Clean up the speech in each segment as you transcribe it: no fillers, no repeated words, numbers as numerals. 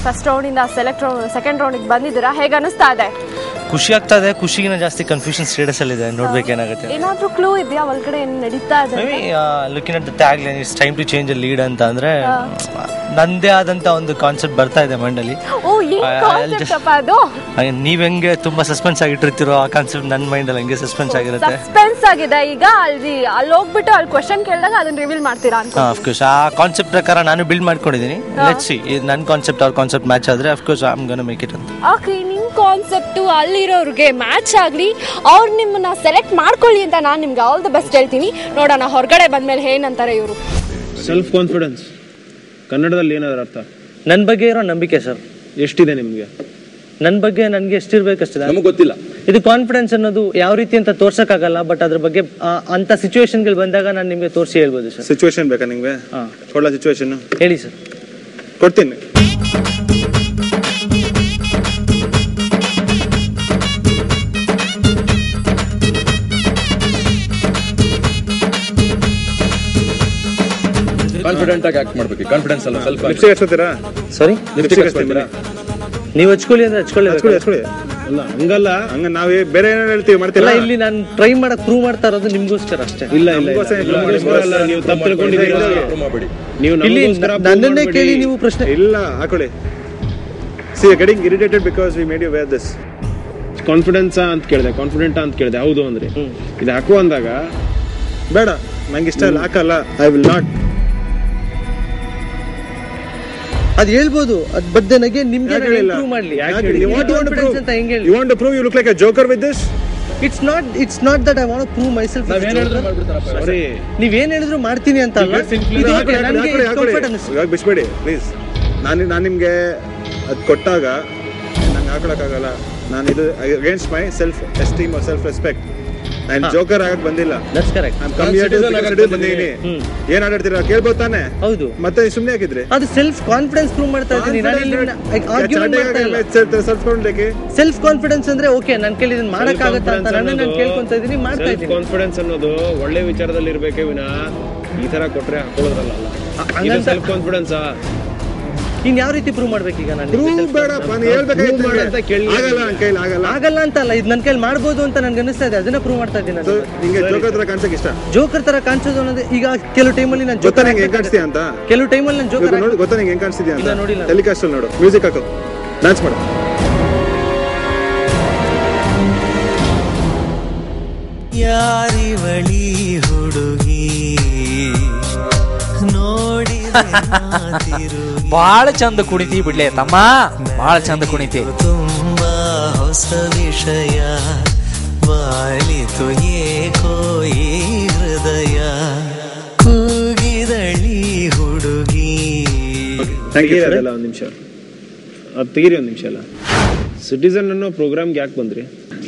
First ರೌಂಡಿಂದ second ರೌಂಡಿಗೆ ಬಂದಿದ್ದೀರಾ, ಹೇಗೆ ಅನಿಸ್ತಾ ಇದೆ? ಖುಷಿ ಆಗ್ತಾ ಇದೆ. ಖುಷಿಗಿನ ಜಾಸ್ತಿ ಕನ್ಫ್ಯೂಷನ್ ಸ್ಟೇಟಸ್ ಅಲ್ಲಿ ಇದೆ. ನೋಡ್ಬೇಕೇನಾಗುತ್ತೆ. ಏನಾದ್ರೂ ಕ್ಲೂ ಇದೆಯಾ ಒಳಗಡೆ ಏನು ನಡೀತಾ ಇದೆ? Looking at the tag line it's time to change a lead ಅಂತ ಅಂದ್ರೆ ನಂದೇ ಆದಂತ ಒಂದು ಕಾನ್ಸೆಪ್ಟ್ ಬರ್ತಾ ಇದೆ ಮೈಂಡಲ್ಲಿ. ನೀವ್ ಹೆಂಗೆ ತುಂಬಾ ಸಸ್ಪೆನ್ಸ್ ಆಗಿಟ್ಟಿರ್ತೀರೋ ಆ ಕಾನ್ಸೆಪ್ಟ್ ನನ್ನ ಮೈಂಡಲ್ಲಿ ಹಂಗೆ ಸಸ್ಪೆನ್ಸ್ ಆಗಿರುತ್ತೆ. ಸಸ್ಪೆನ್ಸ್ ಆಗಿದೆ. ಈಗ ಅಲ್ಲಿ ಹೋಗ್ಬಿಟ್ಟು ಅಲ್ಲಿ ಕ್ವಶನ್ ಕೇಳಿದಾಗ ಅದನ್ನ ರಿವೀಲ್ ಮಾಡ್ತೀರಾ ಅಂತ? ಅಫ್ಕೋರ್ಸ್ ಆ ಕಾನ್ಸೆಪ್ಟ್ ಪ್ರಕಾರ ನಾನು ಬಿಲ್ಡ್ ಮಾಡ್ಕೊಂಡಿದ್ದೀನಿ. ಲೆಟ್ಸ್ ಸಿ ನನ್ನ ಕಾನ್ಸೆಪ್ಟ್ ಅವ್ರ ಕಾನ್ಸೆಪ್ಟ್ ಮ್ಯಾಚ್ ಆದ್ರೆ of course I am gonna make it ಅಂತ. ಓಕೆ, ನಿಮ್ ಕಾನ್ಸೆಪ್ಟ್ ಅಲ್ಲಿರೋರಿಗೆ ಮ್ಯಾಚ್ ಆಗ್ಲಿ, ಅವ್ರು ನಿಮ್ಮನ್ನ ಸೆಲೆಕ್ಟ್ ಮಾಡ್ಕೊಳ್ಳಿ ಅಂತ ನಾನು ನಿಮ್ಗೆ ಆಲ್ ದ ಬೆಸ್ಟ್ ಹೇಳ್ತೀನಿ. ನೋಡೋಣ ಹೊರಗಡೆ ಬಂದ್ಮೇಲೆ ಏನಂತಾರೆ ಇವರು. ಸೆಲ್ಫ್ ಕಾನ್ಫಿಡೆನ್ಸ್ ಕನ್ನಡದಲ್ಲಿ ಏನಾದ್ರು ಅರ್ಥ? ನನ್ನ ಬಗ್ಗೆ ಇರೋ ನಂಬಿಕೆ ಸರ್. ಎಷ್ಟಿದೆ ನಿಮ್ಗೆ? ನನ್ನ ಬಗ್ಗೆ ನನಗೆ ಎಷ್ಟಿರ್ಬೇಕಷ್ಟಿದೆ ನಮಗೆ ಗೊತ್ತಿಲ್ಲ. ಇದು ಕಾನ್ಫಿಡೆನ್ಸ್ ಅನ್ನೋದು ಯಾವ ರೀತಿ ಅಂತ ತೋರ್ಸಕ್ಕಾಗಲ್ಲ, ಬಟ್ ಅದ್ರ ಬಗ್ಗೆ ಅಂತ ಸಿಚುವೇಶನ್ಗಳು ಬಂದಾಗ ನಾನು ನಿಮಗೆ ತೋರಿಸಿ ಹೇಳ್ಬೋದು ಸರ್. ಸಿಚುವೇಶನ್ ಬೇಕಾ ನಿಮ್ಗೆ? ಒಳ್ಳೆ ಸಿಚುವೇಶನ್ ಹೇಳಿ ಸರ್. ಕೊಡ್ತೀನಿ. ಕಾನ್ಫಿಡೆಂಟ್ ಆಗಿ ಆಕ್ಟ್ ಮಾಡ್ಬೇಕು. ಕಾನ್ಫಿಡೆನ್ಸ್ ಅಲ್ಲ, ಸ್ವಲ್ಪ ಲಿಪ್ಸ್ಟಿಕ್ ಹಚ್ಕೋತೀರಾ? ಸಾರಿ, ಲಿಪ್ಸ್ಟಿಕ್ ಹಚ್ಕೋತೀರಾ? ನೀವು ಹಚ್ಕೊಳ್ಳಿ ಅಂದ್ರೆ ಹಚ್ಕೊಳ್ಳಿ. ಅಲ್ಲ ಹಂಗಲ್ಲ, ಹಂಗ ನಾವೇ ಬೇರೆ ಏನೋ ಹೇಳ್ತೀವಿ ಮಾಡ್ತೀರಾ. ಇಲ್ಲಿ ನಾನು ಟ್ರೈ ಮಾಡಕ್ ಪ್ರೂವ್ ಮಾಡ್ತಾ ಇರೋದು ನಿಮ್ಗೋಸ್ಕರ ಅಷ್ಟೇ. ಇಲ್ಲ ನೀವು ತಪ್ಪು ತಿಳ್ಕೊಂಡಿದ್ದೀರಾ. ನೀವು ನನ್ನನ್ನೇ ಕೇಳಿ ನೀವು ಪ್ರಶ್ನೆ ಇಲ್ಲ ಹಾಕೊಳ್ಳಿ. See getting irritated because we made you wear this. Confidence ಅಂತ ಕೇಳಿದೆ, ಕಾನ್ಫಿಡೆಂಟ್ ಅಂತ ಕೇಳಿದೆ. ಹೌದು ಅಂದ್ರೆ ಇದು ಹಾಕು ಅಂದಾಗ ಬೇಡ ನಂಗೆ ಇಷ್ಟ ಇಲ್ಲ, ಹಾಕಲ್ಲ, ಐ ವಿಲ್ ನಾಟ್. ಅದು ಹೇಳ್ಬೋದು, ಬಟ್ ದೆನ್ ಅಗೇನ್ ನಿಮಗೆ ಪ್ರೂವ್ ಮಾಡ್ಲಿ. You want to prove you look like a joker with this? It's not that I want to prove myself. Sorry, ನೀವೇನ್ ಹೇಳಿದ್ರು ಮಾಡ್ತೀನಿ ಅಂತ ಅಲ್ಲ. ಇವಾಗ ಬಿಸ್ಬೇಡಿ ಪ್ಲೀಸ್. ನಾನು ನಿಮ್ಗೆ ಅದು ಕೊಟ್ಟಾಗ ನಂಗೆ ಹಾಕೊಳಕ್ಕಾಗಲ್ಲ. ನಾನು ಇದು against my self esteem or self respect. ನಾನು ಜೋಕರ್ ಆಗಕ್ ಬಂದಿಲ್ಲ. That's correct. ಐ ಆಮ್ ಬಂದಿದ್ದೀನಿ. ಏನ್ ಆಡ್ತೀರಾ ಕೇಳ್ಬೋದು ತಾನೆ? ಹೌದು. ಮತ್ತೆ ಸುಮ್ಮನೆ ಹಾಕಿದ್ರಿ. ಅದು ಸೆಲ್ಫ್ ಕಾನ್ಫಿಡೆನ್ಸ್ ಪ್ರೂವ್ ಮಾಡ್ತಾ ಇದ್ದೀನಿ. ಸೆಲ್ಫ್ ಕಾನ್ಫಿಡೆನ್ಸ್ ಅಂದ್ರೆ ಓಕೆ ನನ್ನ ಕೈಲಿ ಇದನ್ನ ಮಾಡಕ್ಕಾಗತ್ತಾ ಅಂತ ನಾನು ಕೇಳ್ಕೊಂತ ಇದೀನಿ, ಮಾಡ್ತಾ ಇದ್ದೀನಿ. ಕಾನ್ಫಿಡೆನ್ಸ್ ಅನ್ನೋದು ಒಳ್ಳೆ ವಿಚಾರದಲ್ಲಿ ಇರ್ಬೇಕೆ ವಿನಾ ಈ ತರ ಕೊಟ್ರೆ ಹಾಕೊಳ್ಳೋದ್ರಲ್ಲ. ಸೆಲ್ಫ್ ಕಾನ್ಫಿಡೆನ್ಸ್ ಇನ್ ಯಾವ ರೀತಿ ಪ್ರೂವ್ ಮಾಡ್ಬೇಕೀಗ? ನಾನು ಆಗಲ್ಲ ಅಂತ ಅಲ್ಲ, ಇದು ನನ್ನ ಕೈಲಿ ಮಾಡ್ಬೋದು ಅಂತ ನನ್ಗೆ ಅನಿಸ್ತಾ ಇದೆ, ಅದನ್ನ ಪ್ರೂವ್ ಮಾಡ್ತಾ ಇದ್ದೀನಿ. ಜೋಕರ್ ತರ ಕಾಣಿಸೋದು ಅನ್ನೋದು ಈಗ ಕೆಲವು ಟೈಮಲ್ಲಿ ನಾನು ಜೋಕರ್ ಕಾಣಿಸ್ತೀಯ ಅಂತ, ಕೆಲವು ಟೈಮಲ್ಲಿ ನಾನು ಜೋಕರ್ ಗೊತ್ತಾ ನಿಂಗೆ ಹೆಂಗ್ ಕಾಣಿಸ್ತಿದ್ಯಾ ಅಂತ ನೋಡಿಲ್ಲ. ಟೆಲಿಕಾಸ್ಟ್ ಅಲ್ಲಿ ನೋಡು, ಮ್ಯೂಸಿಕ್ ಹಾಕು, ಡ್ಯಾನ್ಸ್ ಮಾಡು. ಯಾರಿವಳಿ ಹುಡುಗಿ ನೋಡಿ ಬಾಳ ಚಂದ ಕುಣಿತಿ ಬಿಡ್ಲೆ ತಮ್ಮ, ಬಾಳ ಚಂದ ಕುಣಿತಿ. ತುಂಬಾ ಹೊಸ ವಿಷಯ ಬಾಳಿತು ಏಕೋ ಈ ಹೃದಯ ಕೂಗಿದಳಿ ಹುಡುಗಿ. ತೆಗೀರಲ್ಲ ಒಂದ್ ನಿಮಿಷ, ಅದು ತೆಗೀರಿ ಒಂದ್ ನಿಮಿಷ. ಅಲ್ಲ ಸಿಟಿಸನ್ ಅನ್ನೋ ಪ್ರೋಗ್ರಾಮ್ಗೆ ಯಾಕೆ ಬಂದ್ರಿ?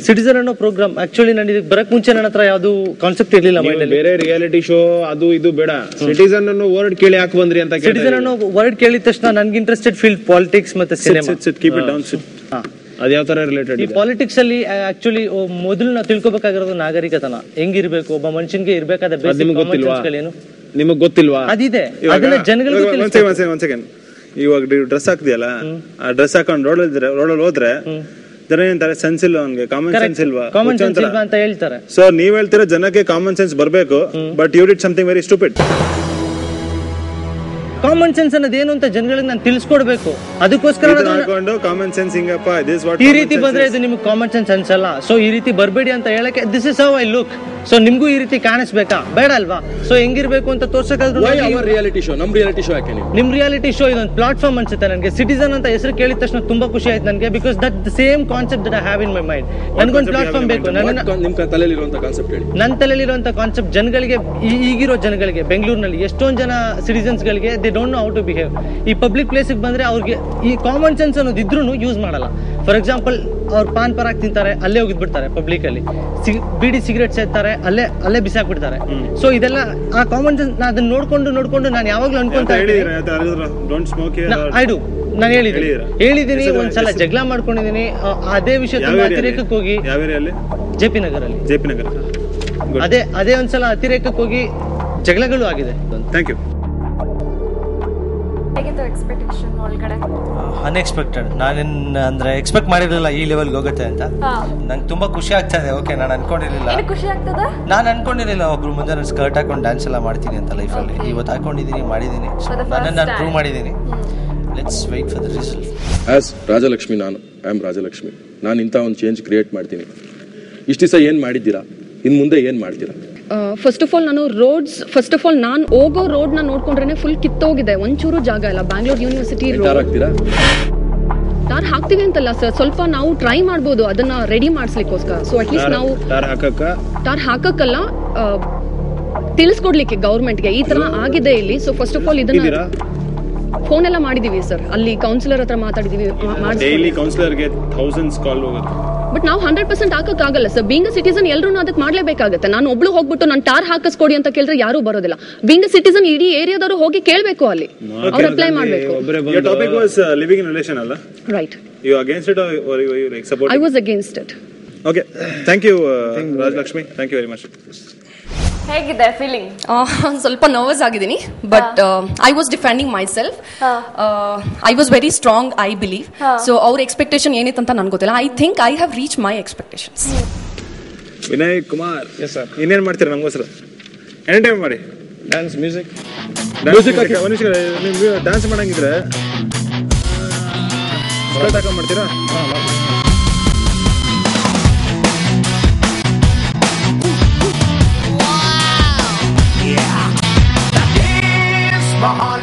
ಸಿಟಿಸನ್ ಅನ್ನೋ ಪ್ರೋಗ್ರಾಮ್ ಆಕ್ಚುಲಿ ನಾನು ಇದಕ್ಕೆ ಬರಕ್ ಮುಂಚೆ ನನ್ನ ಹತ್ರ ಯಾವ್ದು ಕಾನ್ಸೆಪ್ಟ್ ಇರ್ಲಿಲ್ಲ. ಬೇರೆ ರಿಯಾಲಿಟಿ ಶೋ ಅದು ಇದು ಬೇಡ, ಸಿಟಿಸನ್ ಅನ್ನೋ ವರ್ಡ್ ಕೇಳಿ ಯಾಕೆ ಬಂದ್ರಿ ಅಂತ. ಸಿಟಿಸನ್ ಅನ್ನೋ ವರ್ಡ್ ಕೇಳಿದ ತಕ್ಷಣ ನನ್ಗೆ ಇಂಟ್ರೆಸ್ಟೆಡ್ ಫೀಲ್ಡ್ ಪಾಲಿಟಿಕ್ಸ್ ಮತ್ತೆ ಸಿನಿಮಾ. Keep it down. ಅದ್ ಯಾವ ತರ ರಿಲೇಟೆಡ್? ಈ ಪಾಲಿಟಿಕ್ಸ್ ಅಲ್ಲಿ ಆಕ್ಚುಲಿ ಮೊದಲು ನಾವು ತಿಳ್ಕೊಬೇಕಾಗಿರೋದು ನಾಗರಿಕತನ ಹೆಂಗಿರ್ಬೇಕು, ಒಬ್ಬ ಮನುಷ್ಯನ್ಗೆ ಇರ್ಬೇಕಾದ ಏನು ನಿಮಗ್ ಗೊತ್ತಿಲ್ವಾ? ಅದಿದೆ, ಅದನ್ನ ಜನಗಳಿಗೆ. ಇವಾಗ ಡ್ರೆಸ್ ಹಾಕ್ದಿಯಲ್ಲ, ಆ ಡ್ರೆಸ್ ಹಾಕೊಂಡು ರೋಡಲ್ಲಿ ಹೋದ್ರೆ ಏನಂತಾರೆ, ಸೆನ್ಸ್ ಇಲ್ಲ ಅವನ್ಗೆ, ಕಾಮನ್ ಸೆನ್ಸ್ ಇಲ್ವಾ, ಕಾಮನ್ ಸೆನ್ಸ್ ಇಲ್ವಾ ಅಂತ ಹೇಳ್ತಾರೆ. ಸೊ ನೀವ್ ಹೇಳ್ತೀರಾ ಜನಕ್ಕೆ ಕಾಮನ್ ಸೆನ್ಸ್ ಬರ್ಬೇಕು, but you did something very stupid. Common sense ಅನ್ನೋದು ಏನು ಅಂತ ಜನಗಳಿಗೆ ನಾನು ತಿಳಿಸ್ಕೊಡ್ಬೇಕು. ಅದಕ್ಕೋಸ್ಕರ ಕಾಮನ್ ಸೆನ್ಸ್ ಹಿಂಗಪ್ಪ ಈ ರೀತಿ ಬಂದ್ರೆ ಇದು ನಿಮ್ಗೆ ಕಾಮನ್ ಸೆನ್ಸ್ ಅನ್ಸಲ್ಲ, ಸೊ ಈ ರೀತಿ ಬರ್ಬೇಡಿ ಅಂತ ಹೇಳಕ್ಕೆ this is how I look. So ನಿಮ್ಗೂ ಈ ರೀತಿ ಕಾಣಿಸ್ಬೇಕಾ ಬೇಡ ಅಲ್ವಾ? ಸೊ ಹೆಂಗಿರ್ಬೇಕು ಅಂತ ತೋರ್ಸಕ್ಕಾದ್ರೂ ರಿಯಾಲಿಟಿ ಶೋ, ನಮ್ ರಿಯಾಲಿಟಿ ಶೋ ಯಾಕೆ ನಿಮ್ ರಿಯಾಲಿಟಿ ಶೋ ಇದೊಂದು ಪ್ಲಾಟ್ಫಾರ್ಮ್ ಅನ್ಸುತ್ತೆ ನನಗೆ. ಸಿಟಿಸನ್ ಅಂತ ಹೆಸರು ಕೇಳಿದ ತಕ್ಷಣ ತುಂಬಾ ಖುಷಿ ಆಯ್ತು ನನಗೆ, because that the same concept that I have in my mind. ನನ್ಗೊಂದು ಪ್ಲಾಟ್ಫಾರ್ಮ್ ಬೇಕು. ನಿಮ್ ತಲೆಯಲ್ಲಿರುವಂತ ಕಾನ್ಸೆಪ್ಟ್ ಹೇಳಿ. ನನ್ನ ತಲೆಯಲ್ಲಿರುವಂತ ಕಾನ್ಸೆಪ್ಟ್ ಜನಗಳಿಗೆ, ಈಗಿರೋ ಜನಗಳಿಗೆ, ಬೆಂಗಳೂರಿನಲ್ಲಿ ಎಷ್ಟೊಂದು ಜನ ಸಿಟಿಸನ್ಸ್ ಗಳಿಗೆ they don't know how to behave. ಈ ಪಬ್ಲಿಕ್ ಪ್ಲೇಸ್ ಬಂದ್ರೆ ಅವ್ರಿಗೆ ಈ ಕಾಮನ್ ಸೆನ್ಸ್ ಅನ್ನೋದು ಇದ್ರೂ ಯೂಸ್ ಮಾಡಲ್ಲ. ಫಾರ್ ಎಕ್ಸಾಂಪಲ್ ಅವ್ರು ಪಾನ್ ಪರಾಗ್ ತಿಂತಾರೆ, ಅಲ್ಲೇ ಹೋಗಿದ್ಬಿಡ್ತಾರೆ ಪಬ್ಲಿಕ್ ಅಲ್ಲಿ. ಬೀಡಿ ಸಿಗರೇಟ್ ಸೇರ್ತಾರೆ, ಅಲ್ಲೇ ಬಿಸಾಕ್ಬಿಡ್ತಾರೆ. ಸೊ ಇದೆಲ್ಲ ಆ ಕಾಮನ್ ಸೆನ್ಸ್ ಅದನ್ನ ನೋಡ್ಕೊಂಡು ನಾನು ಯಾವಾಗ್ಲೂ ಅನ್ಕೊಂತ ನಾನು ಹೇಳಿದೀನಿ ಒಂದ್ಸಲ ಜಗಳ ಮಾಡ್ಕೊಂಡಿದೀನಿ ಅದೇ ವಿಷಯ ತುಂಬಾ ಅತಿರೇಕಕ್ಕೆ ಹೋಗಿ. ಜೆ ಪಿ ನಗರಲ್ಲಿ ಅದೇ ಒಂದ್ಸಲ ಅತಿರೇಕಕ್ಕೆ ಹೋಗಿ ಜಗಳಗಳು ಆಗಿದೆ. Thank you. ಹೇಗಿತ್ತು ಎಕ್ಸ್ಪೆಕ್ಟೇಷನ್ ಒಳಗಡೆ? ಅನ್ಎಕ್ಸ್ಪೆಕ್ಟೆಡ್. ನಾನೇನು ಅಂದರೆ ಎಕ್ಸ್ಪೆಕ್ಟ್ ಮಾಡಿರಲಿಲ್ಲ ಈ ಲೆವೆಲ್ಗೆ ಹೋಗುತ್ತೆ ಅಂತ. ನಂಗೆ ತುಂಬ ಖುಷಿ ಆಗ್ತಾ ಇದೆ. ಓಕೆ, ನಾನು ಅನ್ಕೊಂಡಿರಲಿಲ್ಲ. ಖುಷಿ ಆಗ್ತದ? ನಾನು ಅನ್ಕೊಂಡಿರಲಿಲ್ಲ ಒಬ್ರು ಮುಂದೆ ನಾನು ಸ್ಕರ್ಟ್ ಹಾಕೊಂಡು ಡ್ಯಾನ್ಸ್ ಎಲ್ಲ ಮಾಡ್ತೀನಿ ಅಂತ ಲೈಫಲ್ಲಿ. ಇವತ್ತು ಹಾಕೊಂಡಿದ್ದೀನಿ, ಮಾಡಿದ್ದೀನಿ. ನಾನು ಪ್ರೂವ್ ಮಾಡಿದ್ದೀನಿ. Let's wait for the result. As Rajalakshmi, I am Rajalakshmi. ನಾನು ಇಂಥ ಒಂದು ಚೇಂಜ್ ಕ್ರಿಯೇಟ್ ಮಾಡ್ತೀನಿ. ಇಷ್ಟು ದಿವಸ ಏನು ಮಾಡಿದ್ದೀರಾ, ಇನ್ನು ಮುಂದೆ ಏನು ಮಾಡ್ತೀರಾ? ಫಸ್ಟ್ ಆಫ್ ಆಲ್ ನಾನು ಹೋಗೋ ರೋಡ್ ನ ನೋಡ್ಕೊಂಡ್ರೆ ಫುಲ್ ಕಿತ್ತೋಗಿದೆ, ಒಂಚೂರು ಜಾಗ ಇಲ್ಲ. ಬ್ಯಾಂಗ್ಳೂರ್ ಯೂನಿವರ್ಸಿಟಿ ಟಾರ್ ಹಾಕ್ತಿವಿ ಅಂತಲ್ಲ ಸರ್, ಸ್ವಲ್ಪ ನಾವು ಟ್ರೈ ಮಾಡ್ಬೋದು ಅದನ್ನ ರೆಡಿ ಮಾಡಿಸ್ಲಿಕ್ಕೋಸ್ಕರ. ಸೊ ಅಟ್ಲೀಸ್ಟ್ ನಾವು ಟಾರ್ ಹಾಕಕ್ಕಲ್ಲ, ತಿಳಿಸ್ಕೊಡ್ಲಿಕ್ಕೆ ಗೌರ್ಮೆಂಟ್ಗೆ ಈ ತರ ಆಗಿದೆ ಇಲ್ಲಿ. ಸೊ ಫಸ್ಟ್ ಆಫ್ ಆಲ್ ಇದನ್ನ ಫೋನ್ ಎಲ್ಲ ಮಾಡಿದೀವಿ ಸರ್, ಅಲ್ಲಿ ಕೌನ್ಸಿಲರ್ ಹತ್ರ ಮಾತಾಡಿದೀವಿ. ಬಟ್ ನಾವು 100% ಹಾಕಕ್ಕಾಗಲ್ಲ ಸರ್. ಬೀಂಗ್ ಅ ಸಿಟಿಸನ್ ಎಲ್ಲರೂ ಅದಕ್ಕೆ ಮಾಡ್ಲೇಬೇಕಾಗತ್ತೆ. ನಾನು ಒಬ್ಳು ಹೋಗ್ಬಿಟ್ಟು ನಾನು ಟಾರ್ ಹಾಕಿಸ್ಕೊಡಿ ಅಂತ ಕೇಳಿದ್ರೆ ಯಾರು ಬರೋದಿಲ್ಲ. ಬೀಂಗ್ ಅ ಸಿಟಿಸನ್ ಇಡೀ ಏರಿಯಾದವರು ಹೋಗಿ ಕೇಳಬೇಕು, ಅಲ್ಲಿ ಅವ್ರು ಅಪ್ಲೈ ಮಾಡಬೇಕು. Right. I was against it. Okay, thank you Rajlakshmi, thank you very much. ಹೇಗಿದೆ ಫೀಲಿಂಗ್? ಸ್ವಲ್ಪ ನರ್ವಸ್ ಆಗಿದ್ದೀನಿ, but I was defending my self. I was very strong, I believe. So ಅವ್ರ ಎಕ್ಸ್ಪೆಕ್ಟೇಷನ್ ಏನಿತ್ತು ಅಂತ ನನ್ಗೆ ಗೊತ್ತಿಲ್ಲ. I think I have reach my expectations. Vinay Kumar, yes sir, ಇನ್ನೇನು ಮಾಡ್ತೀರಾ ನಮಗೋಸ್ಕರ? ಎಂಟರ್ಟೈನ್ ಮಾಡಿ. ಡ್ಯಾನ್ಸ್, ಮ್ಯೂಸಿಕ್ ನೀವು ಡ್ಯಾನ್ಸ್ ಮಾಡಂಗಿದ್ರೆ ಮಾಡ್ತೀರಾ?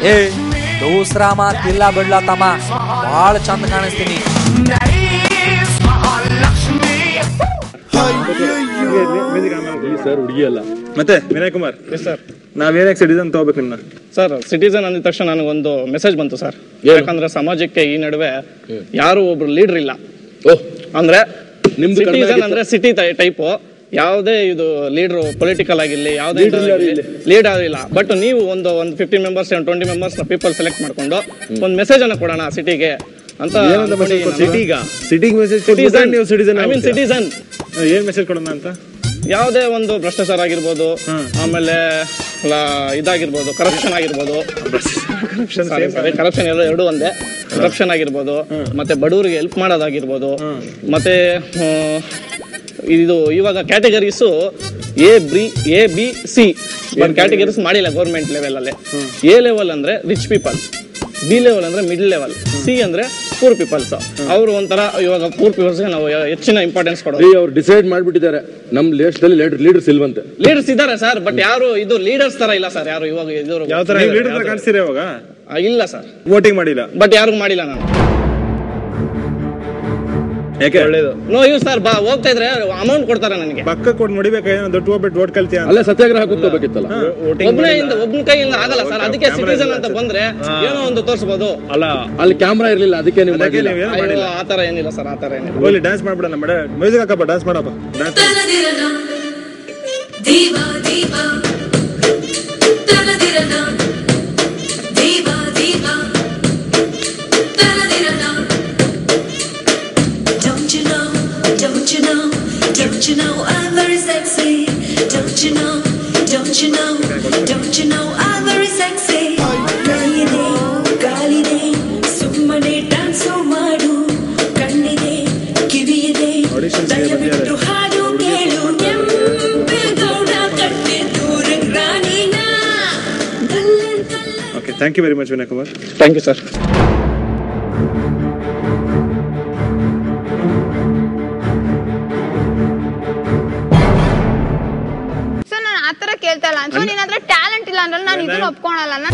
ಏ ದೂಸರಾ ಮಾತಿಲ್ಲ ಬಿಡ್ಲ ತಮ್ಮ, ಬಹಳ ಚಂದ ಕಾಣಿಸ್ತೀನಿ. ಸರ್ ಹುಡುಗಿ ಅಲ್ಲ. ಮತ್ತೆ ವಿನಯ್ ಕುಮಾರ್, ಎಸ್ ಸರ್, ನಾವೇನಕ್ಕೆ ಸಿಟಿಸನ್ ತಗೋಬೇಕು ನಿಮ್ಮನ್ನ? ಸರ್, ಸಿಟಿಸನ್ ಅಂದ ತಕ್ಷಣ ನನಗೊಂದು ಮೆಸೇಜ್ ಬಂತು ಸರ್. ಯಾಕಂದ್ರೆ ಸಮಾಜಕ್ಕೆ ಈ ನಡುವೆ ಯಾರು ಒಬ್ರು ಲೀಡರ್ ಇಲ್ಲ. ಅಂದ್ರೆ ಸಿಟಿಸನ್ ಅಂದ್ರೆ ಸಿಟಿ ಟೈಪ್, ಯಾವುದೇ ಇದು ಲೀಡರ್ ಪೊಲಿಟಿಕಲ್ ಆಗಿರ್ಲಿ, ಯಾವುದೇ ಲೀಡರ್ ಇಲ್ಲ. ಬಟ್ ನೀವು ಒಂದು 15 ಮೆಂಬರ್ಸ್ 20 ಮೆಂಬರ್ಸ್ ಪೀಪಲ್ ಸೆಲೆಕ್ಟ್ ಮಾಡ್ಕೊಂಡು ಒಂದು ಮೆಸೇಜ್ ಅನ್ನ ಕೊಡೋಣ ಸಿಟಿಗೆ ಅಂತ. ಸಿಟಿಸನ್ ಏನ್ ಮೆಸೇಜ್ ಕೊಡೋಣ ಅಂತ? ಯಾವುದೇ ಒಂದು ಭ್ರಷ್ಟಾಚಾರ ಆಗಿರ್ಬೋದು, ಆಮೇಲೆ ಇದಾಗಿರ್ಬೋದು, ಕರಪ್ಷನ್ ಆಗಿರ್ಬೋದು, ಕರಪ್ಷನ್ ಎರಡು ಒಂದೇ, ಕರಪ್ಷನ್ ಆಗಿರ್ಬೋದು, ಮತ್ತೆ ಬಡವರಿಗೆ ಹೆಲ್ಪ್ ಮಾಡೋದಾಗಿರ್ಬೋದು, ಮತ್ತೆ ಇದು ಇವಾಗ categories A B C categories ಮಾಡಿಲ್ಲ ಗೌರ್ಮೆಂಟ್ ಲೆವೆಲ್ ಅಲ್ಲಿ. ಎ ಲೆವೆಲ್ ಅಂದ್ರೆ ರಿಚ್ ಪೀಪಲ್, ಬಿ ಲೆವೆಲ್ ಅಂದ್ರೆ ಮಿಡ್ಲ್ ಲೆವೆಲ್, ಸಿ ಅಂದ್ರೆ ಪೂರ್ ಪೀಪಲ್ಸ್. ಅವರು ಒಂಥರ ಇವಾಗ ಪೂರ್ ಪೀಪಲ್ಸ್ ನಾವು ಹೆಚ್ಚಿನ ಇಂಪಾರ್ಟೆನ್ಸ್ ಕೊಡೋದು. ಅವ್ರು ಡಿಸೈಡ್ ಮಾಡ್ಬಿಟ್ಟಿದ್ದಾರೆ ನಮ್ಮ ದೇಶದಲ್ಲಿ ಲೀಡರ್ಸ್ ಇಲ್ವಂತೆ. ಲೀಡರ್ಸ್ ಇದ್ದಾರೆ ಸರ್, ಬಟ್ ಯಾರು ಇದು ಲೀಡರ್ಸ್ ತರ ಇಲ್ಲ ಸರ್. ಯಾರು ಇವಾಗ ಇಲ್ಲ ಸರ್, ವೋಟಿಂಗ್ ಮಾಡಿಲ್ಲ, ಬಟ್ ಯಾರಿಗೂ ಮಾಡಿಲ್ಲ ನಾನು. ಯಾಕೆ? ಒಳ್ಳೇದು. ನೋ ಯೂಸ್ ಸರ್, ಹೋಗ್ತಾ ಇದ್ರೆ ಅಮೌಂಟ್ ಕೊಡ್ತಾರೆ ನನಗೆ. ಪಕ್ಕ ಕೊಟ್ಟು ನೋಡಿಬೇಕಾದ್ರೆ ದೊಡ್ಡ ಹೋಗ್ಬಿಟ್ಟು ವೋಟ್ ಕಲ್ತೀಯ ಅಲ್ಲ, ಸತ್ಯಾಗ್ರಹ ಕೂತ್ಕೋಬೇಕಿತ್ತಲ್ಲ. ಒಬ್ಬನ ಕೈಯಿಂದ ಆಗಲ್ಲ ಸರ್. ಅದಕ್ಕೆ ಸಿಟಿಸನ್ ಅಂತ ಬಂದ್ರೆ ಏನೋ ಒಂದು ತೋರಿಸಬಹುದು. ಅಲ್ಲ, ಅಲ್ಲಿ ಕ್ಯಾಮ್ರಾ ಇರ್ಲಿಲ್ಲ, ಅದಕ್ಕೆ ನೀವು ಆತರ ಏನಿಲ್ಲ ಸರ್, ಆತರ ಏನಿಲ್ಲ. ಹೋಗ್ಲಿ, ಡ್ಯಾನ್ಸ್ ಮಾಡ್ಬಿಡೋಣ. ಮ್ಯೂಸಿಕ್ ಹಾಕಪ್ಪ, ಡ್ಯಾನ್ಸ್ ಮಾಡಪ್ಪ. Don't you know I'm very sexy? Don't you know? Don't you know? Don't you know I'm very sexy? Kalide, kalide, summane dance maadu, kannide, kiviyide, dayavittu haadu kelu, nemmegouda katte doorak ranina. Okay, thank you very much Vinay Kumar. Thank you sir. ಕೇಳ್ತಾ ಇಲ್ಲ. So ನಿನ್ನ ಹತ್ರ talent ಇಲ್ಲ ಅಂದ್ರೆ ನಾನು ಇದನ್ನ ಒಪ್ಕೊಳಲ್ಲ.